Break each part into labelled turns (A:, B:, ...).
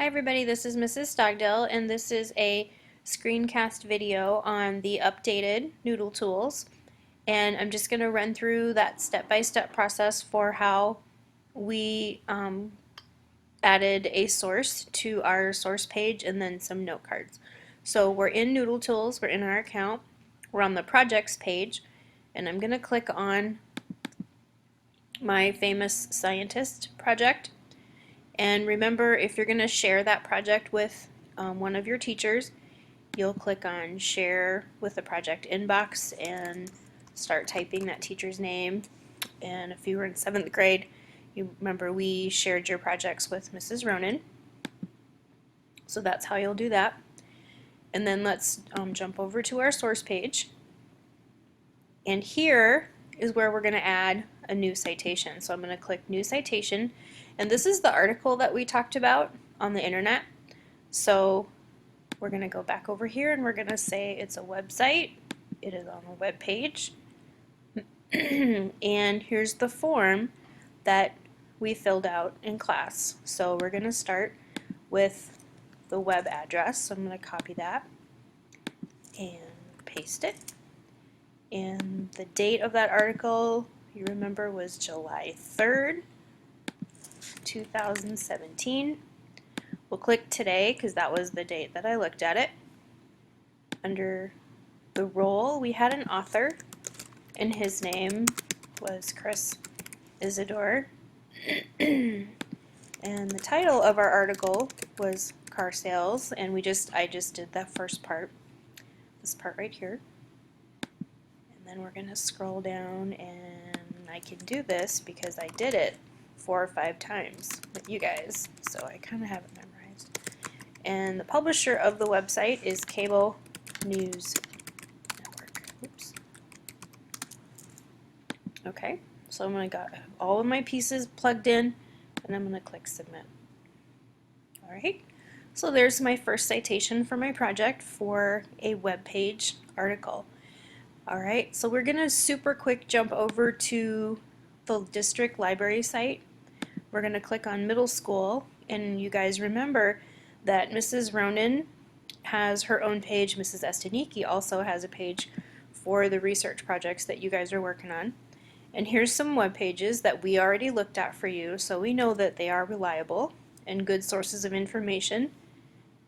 A: Hi everybody, this is Mrs. Stogdill, and this is a screencast video on the updated NoodleTools. And I'm just going to run through that step-by-step process for how we added a source to our source page and then some note cards. So we're in NoodleTools, we're in our account, we're on the projects page, and I'm going to click on my famous scientist project. And remember, if you're going to share that project with one of your teachers, you'll click on share with the project inbox and start typing that teacher's name. And if you were in 7th grade, you remember we shared your projects with Mrs. Ronan. So that's how you'll do that. And then let's jump over to our source page. And here is where we're going to add a new citation. So I'm going to click New Citation, and this is the article that we talked about on the internet. So we're going to go back over here and we're going to say it's a website. It is on a web page. And here's the form that we filled out in class. So we're going to start with the web address. So I'm going to copy that and paste it. And the date of that article, you remember, was July 3rd, 2017. We'll click today because that was the date that I looked at it. Under the role, we had an author, and his name was Chris Isidore. And the title of our article was Car Sales, and I just did that first part, this part right here. Then we're going to scroll down, and I can do this because I did it 4 or 5 times with you guys, so I kind of have it memorized. And the publisher of the website is Cable News Network. Oops. Okay, so I'm going to got all of my pieces plugged in, and I'm going to click Submit. Alright, so there's my first citation for my project for a web page article. Alright, so we're going to super quick jump over to the district library site. We're going to click on middle school, and you guys remember that Mrs. Ronan has her own page. Mrs. Estaniki also has a page for the research projects that you guys are working on. And here's some web pages that we already looked at for you, so we know that they are reliable and good sources of information.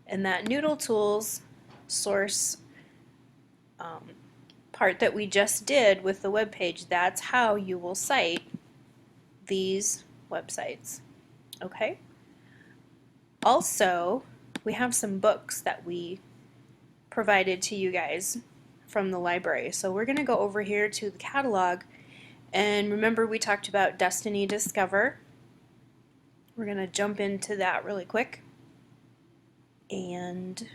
A: And that NoodleTools source part that we just did with the web page, that's how you will cite these websites. Okay? Also, we have some books that we provided to you guys from the library. So we're going to go over here to the catalog, and remember we talked about Destiny Discover. We're going to jump into that really quick. And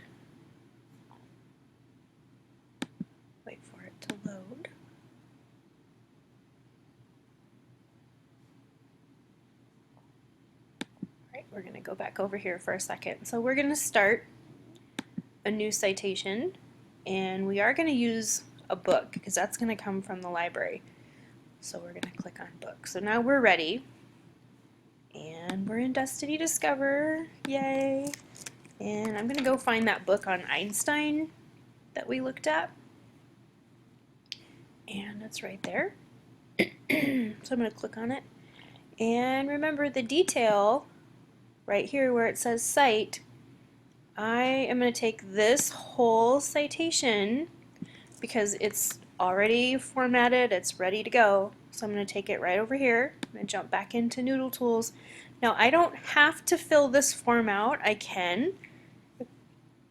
A: to load. Alright, we're going to go back over here for a second. So we're going to start a new citation, and we are going to use a book because that's going to come from the library. So we're going to click on book. So now we're ready, and we're in Destiny Discover. Yay! And I'm going to go find that book on Einstein that we looked at. And it's right there. So I'm going to click on it. And remember the detail right here where it says cite. I am going to take this whole citation because it's already formatted, it's ready to go. So I'm going to take it right over here. I'm going to jump back into NoodleTools. Now I don't have to fill this form out. I can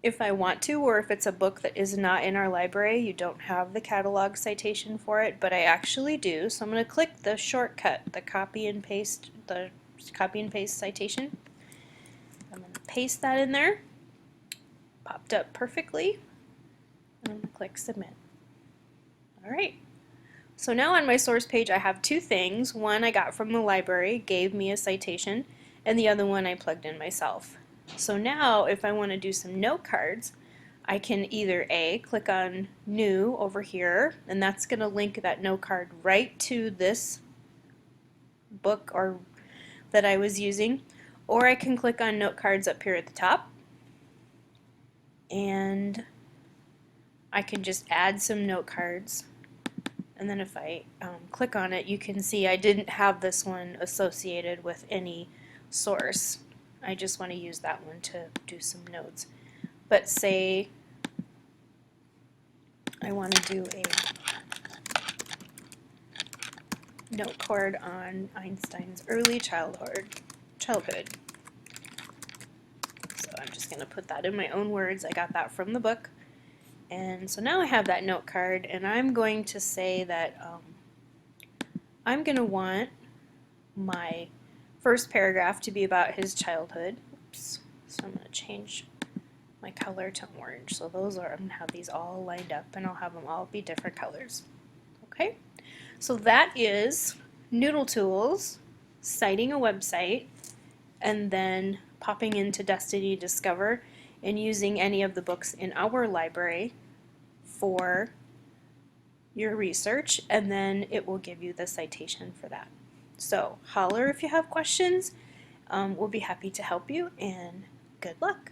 A: if I want to, or if it's a book that is not in our library, you don't have the catalog citation for it, but I actually do. So I'm going to click the shortcut, the copy and paste citation. I'm going to paste that in there. Popped up perfectly. I'm going to click submit. Alright. So now on my source page I have 2 things. One I got from the library, gave me a citation, and the other one I plugged in myself. So now if I want to do some note cards, I can either click on new over here, and that's going to link that note card right to this book that I was using, Or I can click on note cards up here at the top, and I can just add some note cards. And then if I click on it, you can see I didn't have this one associated with any source. I just want to use that one to do some notes. But say I want to do a note card on Einstein's early childhood. So I'm just going to put that in my own words. I got that from the book. And so now I have that note card, and I'm going to say that I'm going to want my first paragraph to be about his childhood. Oops. So I'm going to change my color to orange. So those are, I'm going to have these all lined up, and I'll have them all be different colors. Okay? So that is NoodleTools, citing a website, and then popping into Destiny Discover and using any of the books in our library for your research, and then it will give you the citation for that. So holler if you have questions. We'll be happy to help you, and good luck.